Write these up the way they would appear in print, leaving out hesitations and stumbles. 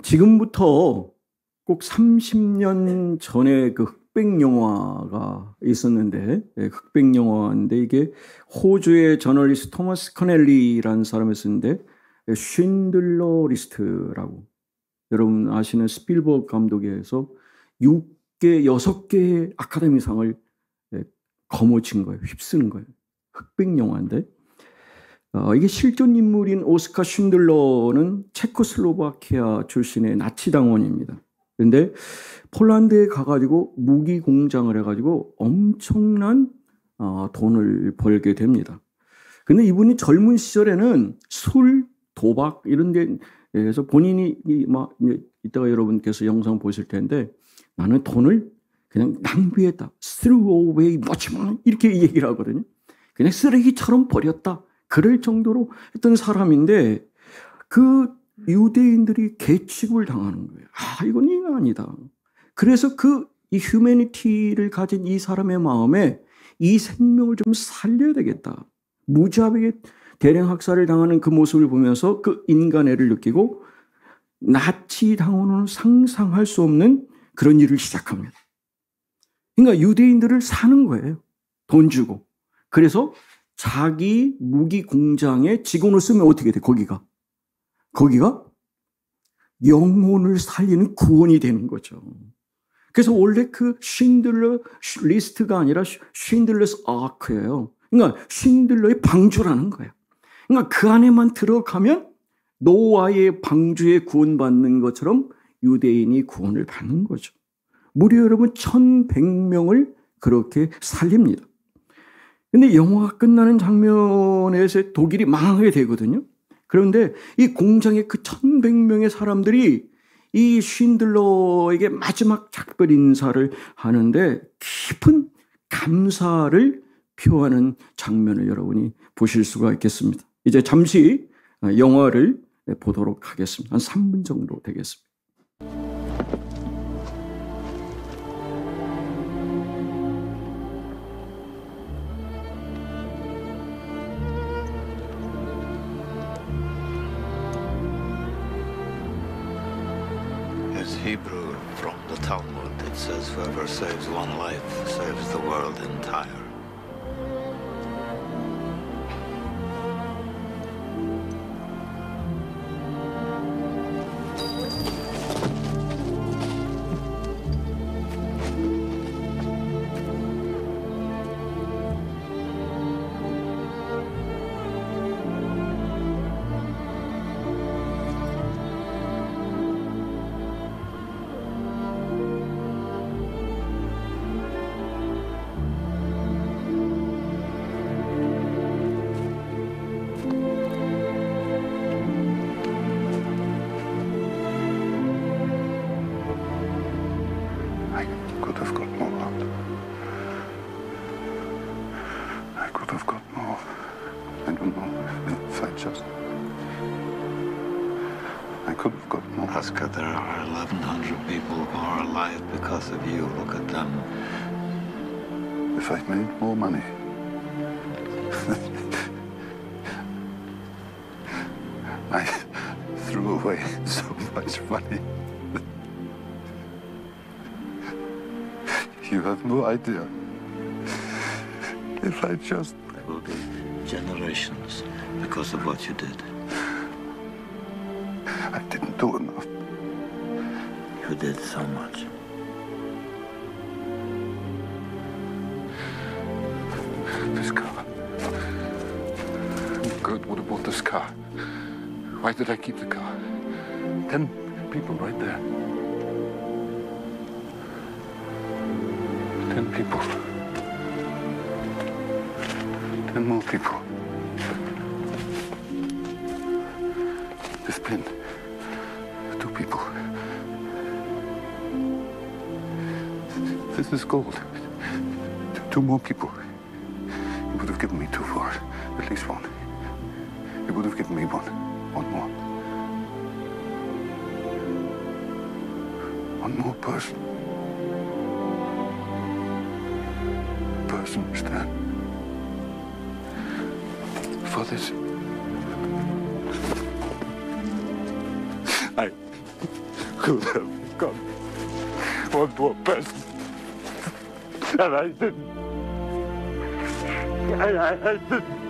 지금부터 꼭 30년 전에 그 흑백 영화가 있었는데, 흑백 영화인데 이게 호주의 저널리스트 토마스 커넬리라는 사람이 썼는데, 쉰들러 리스트라고. 여러분 아시는 스필버그 감독에서 6개의 아카데미상을 거머쥔 거예요. 휩쓰는 거예요. 흑백 영화인데, 이게 실존 인물인 오스카 쉰들러는 체코슬로바키아 출신의 나치 당원입니다. 그런데 폴란드에 가가지고 무기 공장을 해가지고 엄청난 돈을 벌게 됩니다. 근데 이분이 젊은 시절에는 술, 도박 이런 데에서 본인이 막 이따가 여러분께서 영상 보실 텐데 나는 돈을 그냥 낭비했다. threw away much money 이렇게 얘기를 하거든요. 그냥 쓰레기처럼 버렸다. 그럴 정도로 했던 사람인데 그 유대인들이 개취급을 당하는 거예요. 이건 인간이다. 그래서 이 휴머니티를 가진 이 사람의 마음에 이 생명을 좀 살려야 되겠다. 무자비하게 대량 학살을 당하는 그 모습을 보면서 그 인간애를 느끼고 나치 당원은 상상할 수 없는 그런 일을 시작합니다. 그러니까 유대인들을 사는 거예요. 돈 주고. 그래서 자기 무기 공장에 직원을 쓰면 어떻게 돼? 거기가 영혼을 살리는 구원이 되는 거죠. 그래서 원래 그 쉰들러 리스트가 아니라 쉰들러스 아크예요. 그러니까 쉰들러의 방주라는 거예요. 그러니까 그 안에만 들어가면 노아의 방주에 구원받는 것처럼 유대인이 구원을 받는 거죠. 무려 여러분 1100명을 그렇게 살립니다. 근데 영화가 끝나는 장면에서 독일이 망하게 되거든요. 그런데 이 공장의 그 1100명의 사람들이 이 쉰들러에게 마지막 작별 인사를 하는데 깊은 감사를 표하는 장면을 여러분이 보실 수가 있겠습니다. 이제 잠시 영화를 보도록 하겠습니다. 한 3분 정도 되겠습니다. Hebrew from the Talmud. It says whoever saves one life saves the world entire. Oscar, there are 1,100 people who are alive because of you. Look at them. If I'd made more money, I threw away so much money. You have no idea. If I just... There will be generations because of what you did. I didn't do enough. You did so much. This car. Kurt would have bought this car. Why did I keep the car? 10 people right there. 10 people. 10 more people. This pin. 2 people. This is gold. 2 more people. He would have given me 2 for it. At least 1. He would have given me 1. 1 more. 1 more person. Person stand for this. I could have become one more person. And I didn't. I didn't.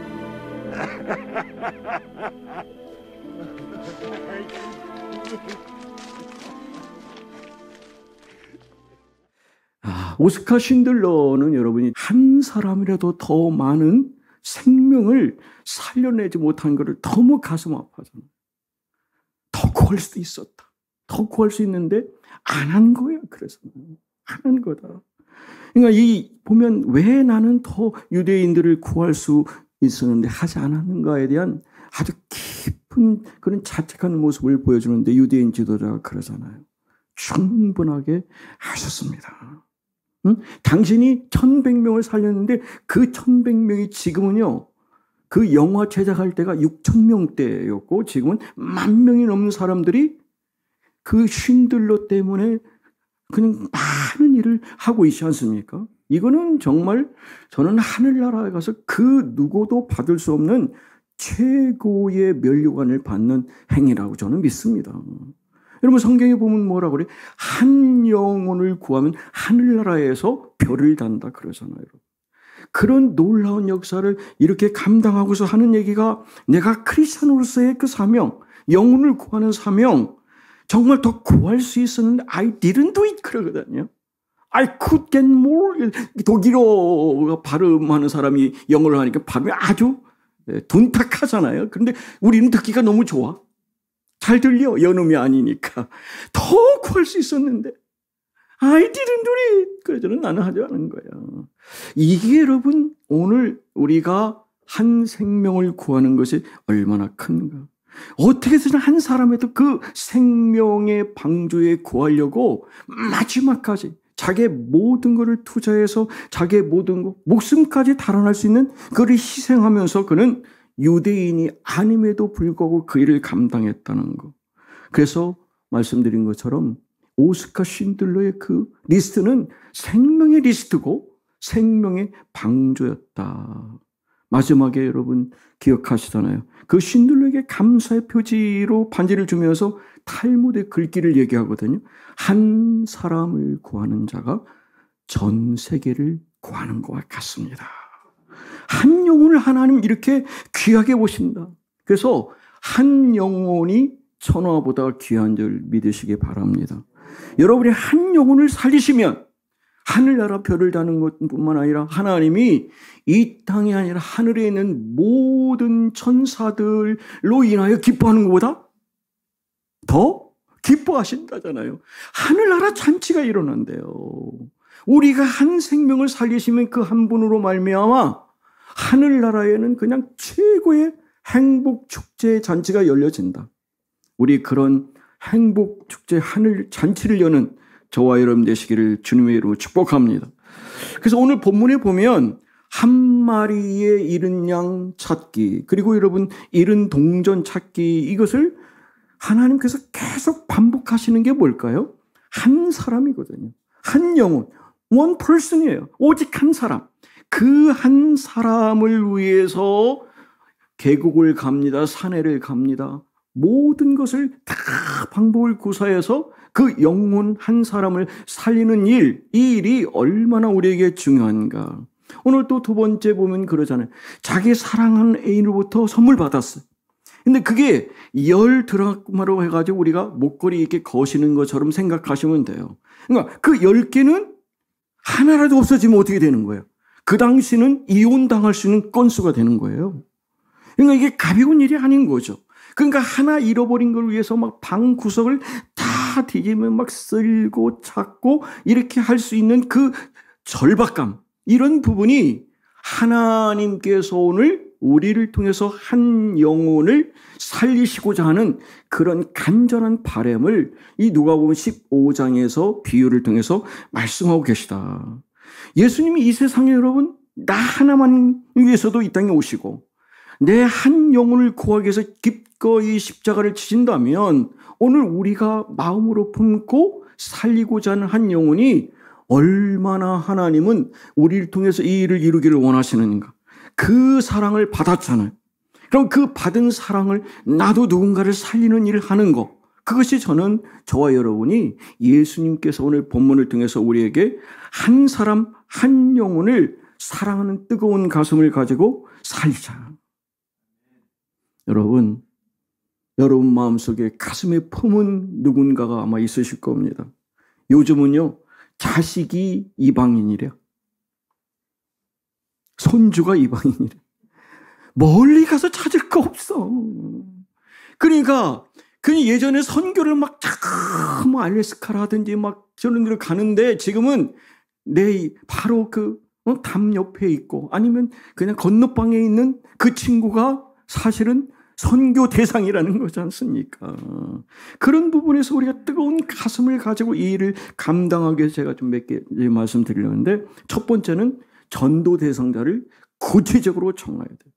오스카 신들러는 여러분이 한 사람이라도 더 많은 생명을 살려내지 못한 것을 너무 가슴 아파하잖아요. 더 구할 수도 있었다. 더 구할 수 있는데 안 한 거야. 그래서 안 한 거다. 그러니까 보면 왜 나는 더 유대인들을 구할 수 있었는데 하지 않았는가에 대한 아주 깊은 그런 자책하는 모습을 보여주는데 유대인 지도자가 그러잖아요. 충분하게 하셨습니다. 응? 당신이 1100명을 살렸는데 그 1100명이 지금은요. 그 영화 제작할 때가 6000명대였고 지금은 10,000명이 넘는 사람들이 그 쉰들러 때문에 그냥 많은 일을 하고 있지 않습니까? 이거는 정말 저는 하늘나라에 가서 그 누구도 받을 수 없는 최고의 면류관을 받는 행위라고 저는 믿습니다. 여러분 성경에 보면 뭐라고 그래? 한 영혼을 구하면 하늘나라에서 별을 단다 그러잖아요. 그런 놀라운 역사를 이렇게 감당하고서 하는 얘기가 내가 크리스찬으로서의 그 사명, 영혼을 구하는 사명, 정말 더 구할 수 있었는데 I didn't do it 그러거든요. I could get more. 독일어 발음하는 사람이 영어를 하니까 발음이 아주 둔탁하잖아요. 그런데 우리는 듣기가 너무 좋아. 잘 들려. 연음이 아니니까. 더 구할 수 있었는데 I didn't do it. 그래서 나는 하지 않은 거야. 이게 여러분 오늘 우리가 한 생명을 구하는 것이 얼마나 큰가. 어떻게 해서든 한 사람에도 그 생명의 방주에 구하려고 마지막까지 자기의 모든 것을 투자해서 자기의 모든 것, 목숨까지 달아날 수 있는 그를 희생하면서 그는 유대인이 아님에도 불구하고 그 일을 감당했다는 것. 그래서 말씀드린 것처럼 오스카 쉰들러의 그 리스트는 생명의 리스트고 생명의 방주였다. 마지막에 여러분 기억하시잖아요. 그 쉰들러에게 감사의 표지로 반지를 주면서 탈무드의 글귀를 얘기하거든요. 한 사람을 구하는 자가 전 세계를 구하는 것과 같습니다. 한 영혼을 하나님 이렇게 귀하게 보신다. 그래서 한 영혼이 천하보다 귀한 줄 믿으시기 바랍니다. 여러분이 한 영혼을 살리시면 하늘나라 별을 다는 것뿐만 아니라 하나님이 이 땅이 아니라 하늘에 있는 모든 천사들로 인하여 기뻐하는 것보다 더 기뻐하신다잖아요. 하늘나라 잔치가 일어난대요. 우리가 한 생명을 살리시면 그 한 분으로 말미암아 하늘나라에는 그냥 최고의 행복 축제 잔치가 열려진다. 우리 그런 행복 축제 하늘 잔치를 여는 저와 여러분 되시기를 주님의 이름으로 축복합니다. 그래서 오늘 본문에 보면 한 마리의 잃은 양 찾기, 그리고 여러분 잃은 동전 찾기, 이것을 하나님께서 계속 반복하시는 게 뭘까요? 한 사람이거든요. 한 영혼, one person이에요. 오직 한 사람. 그 한 사람을 위해서 계곡을 갑니다. 산해를 갑니다. 모든 것을 다 방법을 구사해서 그 영혼 한 사람을 살리는 일, 이 일이 얼마나 우리에게 중요한가. 오늘 또 두 번째 보면 그러잖아요. 자기 사랑하는 애인으로부터 선물 받았어요. 근데 그게 10드라크마로 해가지고 우리가 목걸이 이렇게 거시는 것처럼 생각하시면 돼요. 그러니까 그 10개는 하나라도 없어지면 어떻게 되는 거예요? 그 당시는 이혼당할 수 있는 건수가 되는 거예요. 그러니까 이게 가벼운 일이 아닌 거죠. 그러니까 하나 잃어버린 걸 위해서 막 방 구석을 다 뒤지면 막 쓸고 찾고 이렇게 할 수 있는 그 절박감, 이런 부분이 하나님께서 오늘 우리를 통해서 한 영혼을 살리시고자 하는 그런 간절한 바람을 이 누가복음 15장에서 비유를 통해서 말씀하고 계시다. 예수님이 이 세상에 여러분 나 하나만 위해서도 이 땅에 오시고 내 한 영혼을 구하기 위해서 기꺼이 십자가를 치신다면 오늘 우리가 마음으로 품고 살리고자 하는 한 영혼이 얼마나 하나님은 우리를 통해서 이 일을 이루기를 원하시는가. 그 사랑을 받았잖아요. 그럼 그 받은 사랑을 나도 누군가를 살리는 일을 하는 거, 그것이 저와 여러분이 예수님께서 오늘 본문을 통해서 우리에게 한 사람 한 영혼을 사랑하는 뜨거운 가슴을 가지고 살자. 여러분 마음속에 가슴에 품은 누군가가 아마 있으실 겁니다. 요즘은요, 자식이 이방인이래요. 손주가 이방인이래. 멀리 가서 찾을 거 없어. 그러니까 예전에 선교를 막 알래스카라든지 막 저런 데를 가는데 지금은 바로 담 옆에 있고 아니면 그냥 건너방에 있는 그 친구가 사실은 선교 대상이라는 거지 않습니까? 그런 부분에서 우리가 뜨거운 가슴을 가지고 이 일을 감당하기 위해서 제가 좀 몇 개 말씀드리려는데, 첫 번째는 전도 대상자를 구체적으로 정해야 돼요.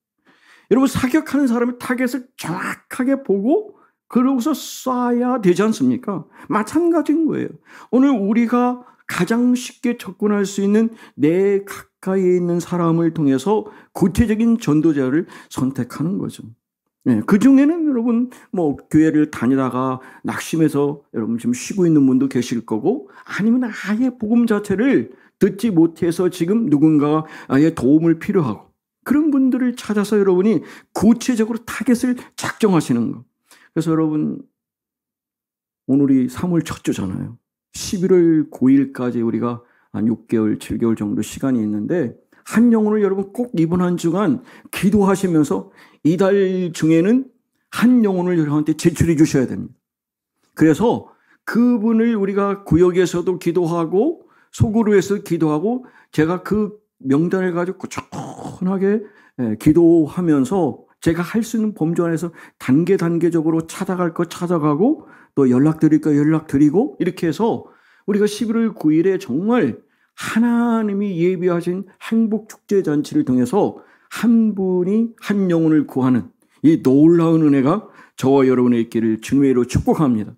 여러분, 사격하는 사람의 타겟을 정확하게 보고 그러고서 쏴야 되지 않습니까? 마찬가지인 거예요. 오늘 우리가 가장 쉽게 접근할 수 있는 내 가까이에 있는 사람을 통해서 구체적인 전도자를 선택하는 거죠. 네, 그 중에는 여러분 교회를 다니다가 낙심해서 여러분 지금 쉬고 있는 분도 계실 거고, 아니면 아예 복음 자체를 듣지 못해서 지금 누군가 아예 도움을 필요하고, 그런 분들을 찾아서 여러분이 구체적으로 타겟을 작정하시는 거. 그래서 여러분, 오늘이 3월 첫 주잖아요. 11월 9일까지 우리가 한 6개월, 7개월 정도 시간이 있는데, 한 영혼을 여러분 꼭 이번 한 주간 기도하시면서 이달 중에는 한 영혼을 여러분한테 제출해 주셔야 됩니다. 그래서 그분을 우리가 구역에서도 기도하고 소그룹에서 기도하고, 제가 그 명단을 가지고 꾸준하게 기도하면서 제가 할 수 있는 범주 안에서 단계적으로 찾아갈 거 찾아가고, 또 연락드릴 거 연락드리고, 이렇게 해서 우리가 11월 9일에 정말 하나님이 예비하신 행복축제잔치를 통해서 한 분이 한 영혼을 구하는 이 놀라운 은혜가 저와 여러분의 있기를 주님의 이름으로 축복합니다.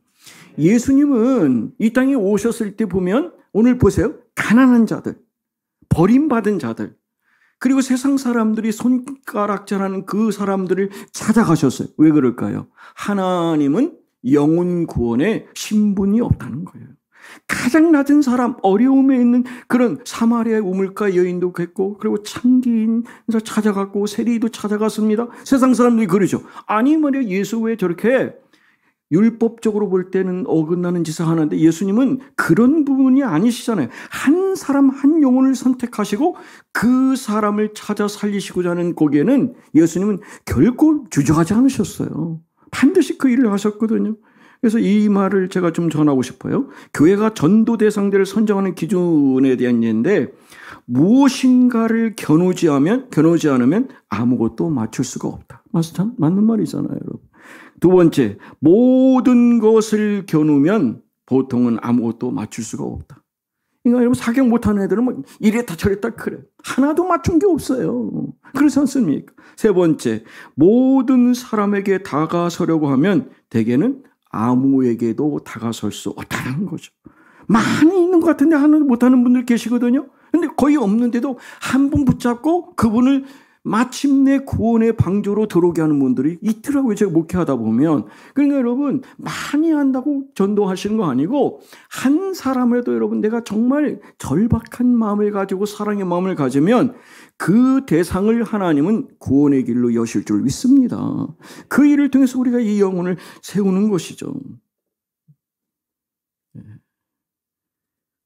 예수님은 이 땅에 오셨을 때 보면 오늘 보세요. 가난한 자들, 버림받은 자들, 그리고 세상 사람들이 손가락질하는 그 사람들을 찾아가셨어요. 왜 그럴까요? 하나님은 영혼 구원에 신분이 없다는 거예요. 가장 낮은 사람, 어려움에 있는 그런 사마리아의 우물가 여인도 했고, 그리고 창기인도 찾아갔고, 세리도 찾아갔습니다. 세상 사람들이 그러죠. 아니 말이야, 예수 왜 저렇게 율법적으로 볼 때는 어긋나는 짓을 하는데, 예수님은 그런 부분이 아니시잖아요. 한 사람 한 영혼을 선택하시고 그 사람을 찾아 살리시고자 하는 거기에는 예수님은 결코 주저하지 않으셨어요. 반드시 그 일을 하셨거든요. 그래서 이 말을 제가 좀 전하고 싶어요. 교회가 전도 대상자를 선정하는 기준에 대한 예인데, 무엇인가를 겨누지 않으면 아무것도 맞출 수가 없다. 맞는 말이잖아요, 여러분. 두 번째, 모든 것을 겨누면 보통은 아무것도 맞출 수가 없다. 그러니까 여러분, 사격 못하는 애들은 뭐 이랬다 저랬다 그래. 하나도 맞춘 게 없어요. 그렇지 않습니까? 세 번째, 모든 사람에게 다가서려고 하면 대개는 아무에게도 다가설 수 없다는 거죠. 많이 있는 것 같은데 하나도 못하는 분들 계시거든요. 근데 거의 없는데도 한 분 붙잡고 그분을 마침내 구원의 방주로 들어오게 하는 분들이 있더라고요. 제가 목회하다 보면. 그러니까 여러분, 많이 한다고 전도하시는 거 아니고, 한 사람이라도 여러분 내가 정말 절박한 마음을 가지고 사랑의 마음을 가지면 그 대상을 하나님은 구원의 길로 여실 줄 믿습니다. 그 일을 통해서 우리가 이 영혼을 세우는 것이죠.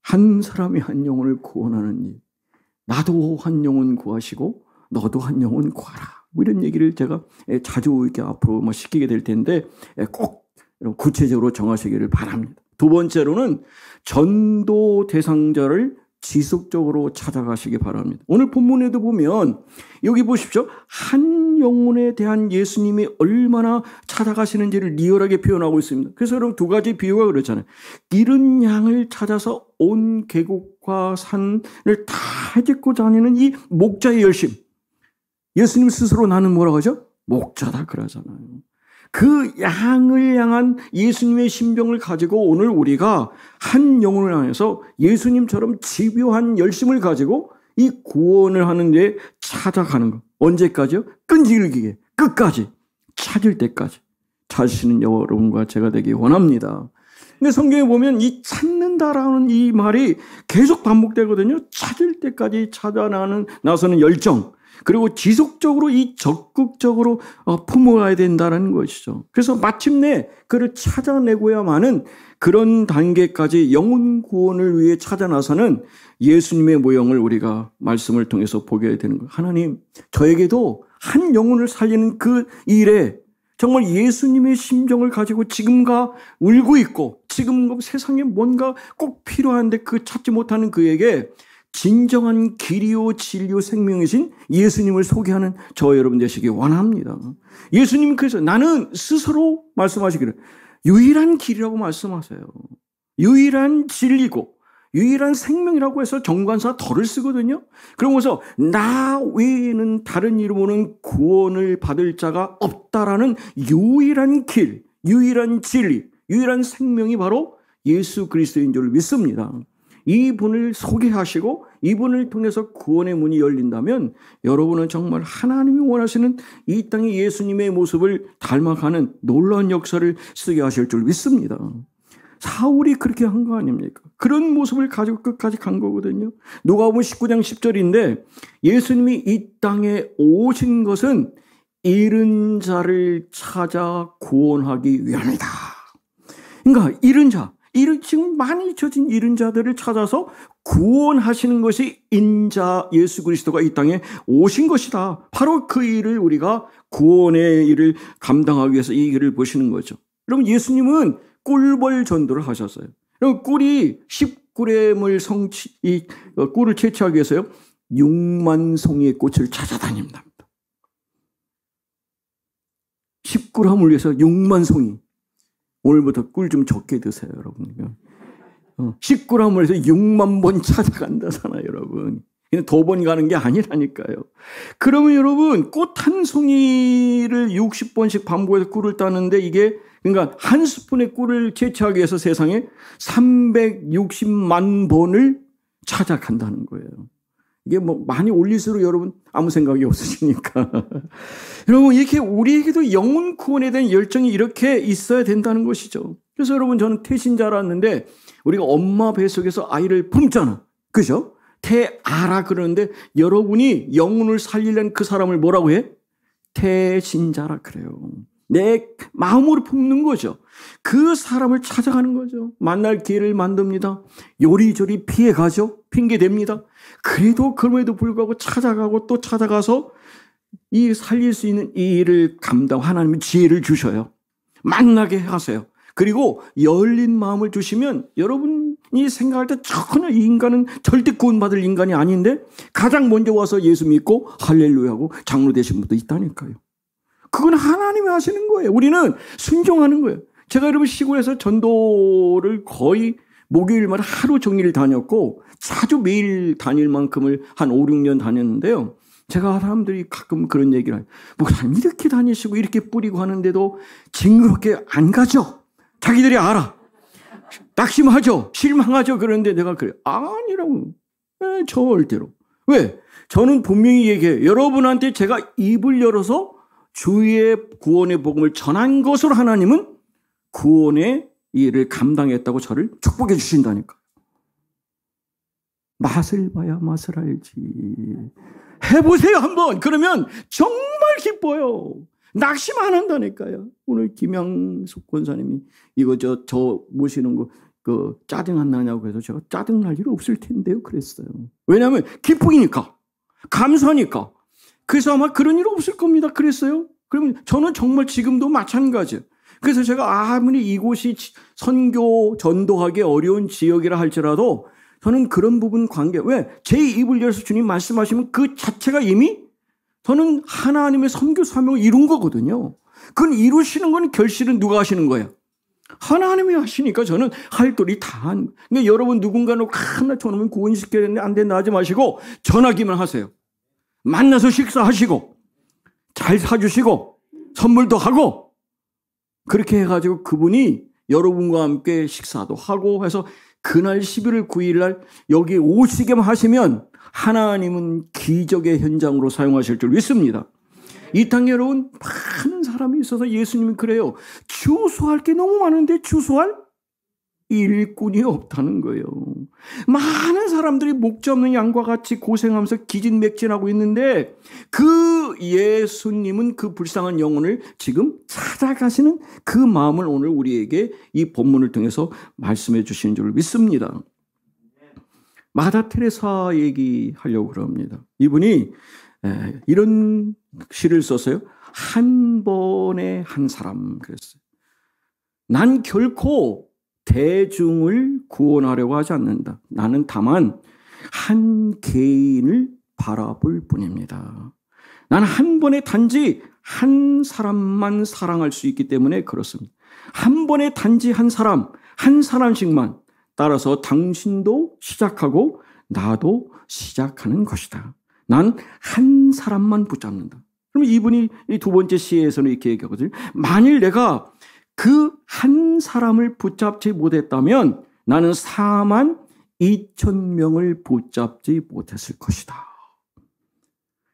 한 사람이 한 영혼을 구원하는 일. 나도 한 영혼 구하시고 너도 한 영혼 구하라. 이런 얘기를 제가 자주 이렇게 앞으로 시키게 될 텐데, 꼭 구체적으로 정하시기를 바랍니다. 두 번째로는 전도 대상자를 지속적으로 찾아가시기 바랍니다. 오늘 본문에도 보면 여기 보십시오. 한 영혼에 대한 예수님이 얼마나 찾아가시는지를 리얼하게 표현하고 있습니다. 그래서 여러분, 두 가지 비유가 그렇잖아요. 잃은 양을 찾아서 온 계곡과 산을 다 헤집고 다니는 이 목자의 열심. 예수님 스스로 나는 뭐라고 하죠? 목자다 그러잖아요. 그 양을 향한 예수님의 심정을 가지고 오늘 우리가 한 영혼을 향해서 예수님처럼 집요한 열심을 가지고 이 구원을 하는 데 찾아가는 것. 언제까지요? 끈질기게 끝까지 찾을 때까지 찾으시는 여러분과 제가 되기 원합니다. 근데 성경에 보면 이 찾는다라는 이 말이 계속 반복되거든요. 찾을 때까지 나서는 열정, 그리고 지속적으로 이 적극적으로 품어야 된다는 것이죠. 그래서 마침내 그를 찾아내고야만은 그런 단계까지 영혼 구원을 위해 찾아 나서는 예수님의 모형을 우리가 말씀을 통해서 보게 되는 거예요. 하나님, 저에게도 한 영혼을 살리는 그 일에 정말 예수님의 심정을 가지고 지금가 울고 있고 지금 세상에 뭔가 꼭 필요한데 그 찾지 못하는 그에게 진정한 길이요 진리요 생명이신 예수님을 소개하는 저 여러분 되시기 원합니다. 예수님 그래서 나는 스스로 말씀하시기를 유일한 길이라고 말씀하세요. 유일한 진리고 유일한 생명이라고 해서 정관사 덜을 쓰거든요. 그러면서 나 외에는 다른 이름으로는 구원을 받을 자가 없다라는 유일한 길, 유일한 진리, 유일한 생명이 바로 예수 그리스도인 줄 믿습니다. 이분을 소개하시고 이분을 통해서 구원의 문이 열린다면 여러분은 정말 하나님이 원하시는 이 땅의 예수님의 모습을 닮아가는 놀라운 역사를 쓰게 하실 줄 믿습니다. 사울이 그렇게 한 거 아닙니까? 그런 모습을 가지고 끝까지 간 거거든요. 누가복음 19장 10절인데 예수님이 이 땅에 오신 것은 잃은 자를 찾아 구원하기 위함이다. 그러니까 잃은 자, 지금 많이 잊혀진 잃은 자들을 찾아서 구원하시는 것이 인자 예수 그리스도가 이 땅에 오신 것이다. 바로 그 일을 우리가 구원의 일을 감당하기 위해서 이 일을 보시는 거죠. 여러분 예수님은 꿀벌 전도를 하셨어요. 꿀이 10g을 꿀을 채취하기 위해서요 6만 송이의 꽃을 찾아다닙니다. 10g을 위해서 6만 송이. 오늘부터 꿀 좀 적게 드세요, 여러분. 10g을 해서 6만 번 찾아간다잖아요, 여러분. 더 번 가는 게 아니라니까요. 그러면 여러분, 꽃 한 송이를 60번씩 반복해서 꿀을 따는데 이게, 그러니까 한 스푼의 꿀을 채취하기 위해서 세상에 360만 번을 찾아간다는 거예요. 이게 뭐 많이 올릴수록 여러분 아무 생각이 없으시니까. 여러분 이렇게 우리에게도 영혼 구원에 대한 열정이 이렇게 있어야 된다는 것이죠. 그래서 여러분 저는 태신자라는데 우리가 엄마 뱃속에서 아이를 품잖아. 그죠? 태아라 그러는데 여러분이 영혼을 살리려는 그 사람을 뭐라고 해? 태신자라 그래요. 내 마음으로 품는 거죠. 그 사람을 찾아가는 거죠. 만날 기회를 만듭니다. 요리조리 피해가죠. 핑계댑니다. 그래도 그럼에도 불구하고 찾아가고 또 찾아가서 이 살릴 수 있는 이 일을 하나님이 지혜를 주셔요. 만나게 하세요. 그리고 열린 마음을 주시면 여러분이 생각할 때 전혀 이 인간은 절대 구원받을 인간이 아닌데 가장 먼저 와서 예수 믿고 할렐루야하고 장로 되신 분도 있다니까요. 그건 하나님이 하시는 거예요. 우리는 순종하는 거예요. 제가 여러분 시골에서 전도를 거의 목요일마다 하루 종일 다녔고 자주 매일 다닐 만큼을 한 5, 6년 다녔는데요. 제가 사람들이 가끔 그런 얘기를 해요. 목사님 이렇게 다니시고 이렇게 뿌리고 하는데도 징그럽게 안 가죠? 자기들이 알아. 낙심하죠? 실망하죠? 그런데 내가 그래요. 아니라고. 절대로. 왜? 저는 분명히 얘기해요. 여러분한테 제가 입을 열어서 주의 구원의 복음을 전한 것으로 하나님은 구원의 일을 감당했다고 저를 축복해 주신다니까. 맛을 봐야 맛을 알지. 해보세요 한번. 그러면 정말 기뻐요. 낙심 안 한다니까요. 오늘 김양숙 권사님이 이거 저 모시는 거 그 짜증 안 나냐고 해서 제가 짜증 날 일 없을 텐데요 그랬어요. 왜냐하면 기쁨이니까 감사하니까. 그래서 아마 그런 일 없을 겁니다 그랬어요. 그러면 저는 정말 지금도 마찬가지예요. 그래서 제가 아무리 이곳이 선교 전도하기 어려운 지역이라 할지라도 저는 그런 부분 관계, 왜? 제 입을 열어서 주님 말씀하시면 그 자체가 이미 저는 하나님의 선교 사명을 이룬 거거든요. 그건 이루시는 건 결실은 누가 하시는 거예요? 하나님이 하시니까 저는 할 도리 다 한. 그러니까 여러분 누군가는 하나 저놈은 구원시켜야 되는데 안 된다 하지 마시고 전하기만 하세요. 만나서 식사하시고 잘 사주시고 선물도 하고 그렇게 해가지고 그분이 여러분과 함께 식사도 하고 해서 그날 11월 9일 날 여기 오시게만 하시면 하나님은 기적의 현장으로 사용하실 줄 믿습니다. 이 땅에 여러분 많은 사람이 있어서 예수님이 그래요. 주소할 게 너무 많은데 주소할 일꾼이 없다는 거예요. 많은 사람들이 목자 없는 양과 같이 고생하면서 기진맥진하고 있는데 그 예수님은 그 불쌍한 영혼을 지금 찾아가시는 그 마음을 오늘 우리에게 이 본문을 통해서 말씀해 주시는 줄 믿습니다. 마다 테레사 얘기하려고 그럽니다. 이분이 이런 시를 썼어요. 한 번에 한 사람 그랬어요. 난 결코 대중을 구원하려고 하지 않는다. 나는 다만 한 개인을 바라볼 뿐입니다. 나는 한 번에 단지 한 사람만 사랑할 수 있기 때문에 그렇습니다. 한 번에 단지 한 사람씩만. 따라서 당신도 시작하고 나도 시작하는 것이다. 난 한 사람만 붙잡는다. 그럼 이분이 이 두 번째 시에서는 이렇게 얘기하거든요. 만일 내가 그 한 사람을 붙잡지 못했다면 나는 42,000명을 붙잡지 못했을 것이다.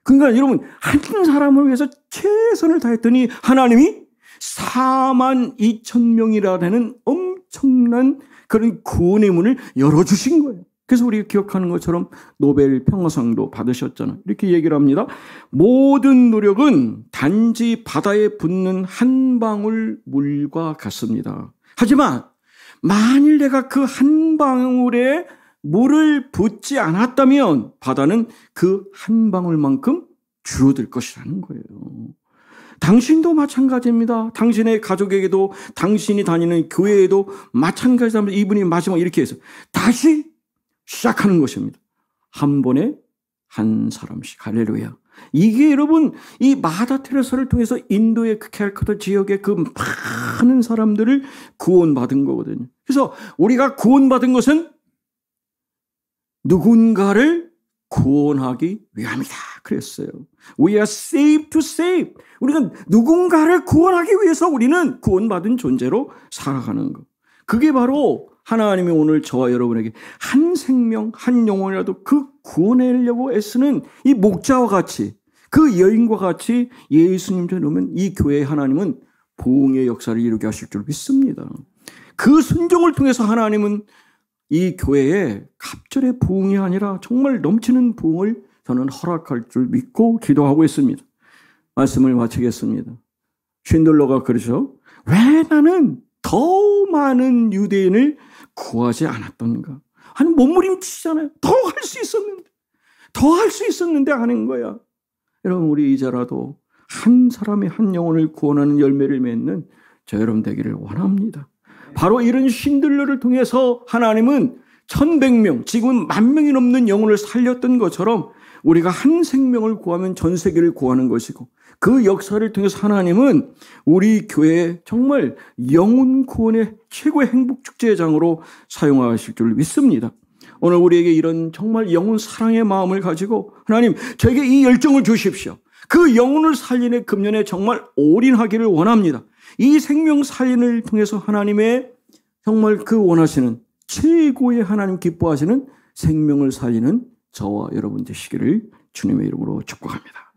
그러니까 여러분 한 사람을 위해서 최선을 다했더니 하나님이 42,000명이라는 엄청난 그런 구원의 문을 열어주신 거예요. 그래서 우리가 기억하는 것처럼 노벨 평화상도 받으셨잖아요. 이렇게 얘기를 합니다. 모든 노력은 단지 바다에 붙는 한 방울 물과 같습니다. 하지만 만일 내가 그 한 방울에 물을 붓지 않았다면 바다는 그 한 방울만큼 줄어들 것이라는 거예요. 당신도 마찬가지입니다. 당신의 가족에게도 당신이 다니는 교회에도 마찬가지입니다. 이분이 마지막 이렇게 해서 다시 시작하는 것입니다. 한 번에 한 사람씩. 할렐루야. 이게 여러분 이 마다 테레사를 통해서 인도의 그 캘커타 지역의 그 많은 사람들을 구원받은 거거든요. 그래서 우리가 구원받은 것은 누군가를 구원하기 위함이다. 그랬어요. We are saved to save. 우리가 누군가를 구원하기 위해서 우리는 구원받은 존재로 살아가는 것. 그게 바로 하나님이 오늘 저와 여러분에게 한 생명, 한 영혼이라도 그 구원하려고 애쓰는 이 목자와 같이 그 여인과 같이 예수님처럼 오면 이 교회의 하나님은 부흥의 역사를 이루게 하실 줄 믿습니다. 그 순종을 통해서 하나님은 이 교회에 갑절의 부흥이 아니라 정말 넘치는 부흥을 저는 허락할 줄 믿고 기도하고 있습니다. 말씀을 마치겠습니다. 쉰들러가 그러죠. 왜 나는 더 많은 유대인을 구하지 않았던가? 아니 몸부림치잖아요. 더 할 수 있었는데 하는 거야. 여러분 우리 이제라도 한 사람의 한 영혼을 구원하는 열매를 맺는 저 여러분 되기를 원합니다. 바로 이런 쉰들러를 통해서 하나님은 1,100명, 지금은 10,000명이 넘는 영혼을 살렸던 것처럼 우리가 한 생명을 구하면 전 세계를 구하는 것이고 그 역사를 통해서 하나님은 우리 교회에 정말 영혼 구원의 최고의 행복축제장으로 사용하실 줄 믿습니다. 오늘 우리에게 이런 정말 영혼 사랑의 마음을 가지고 하나님 저에게 이 열정을 주십시오. 그 영혼을 살리는 금년에 정말 올인하기를 원합니다. 이 생명 살린을 통해서 하나님의 정말 그 원하시는 최고의 하나님 기뻐하시는 생명을 살리는 저와 여러분 되시기를 주님의 이름으로 축복합니다.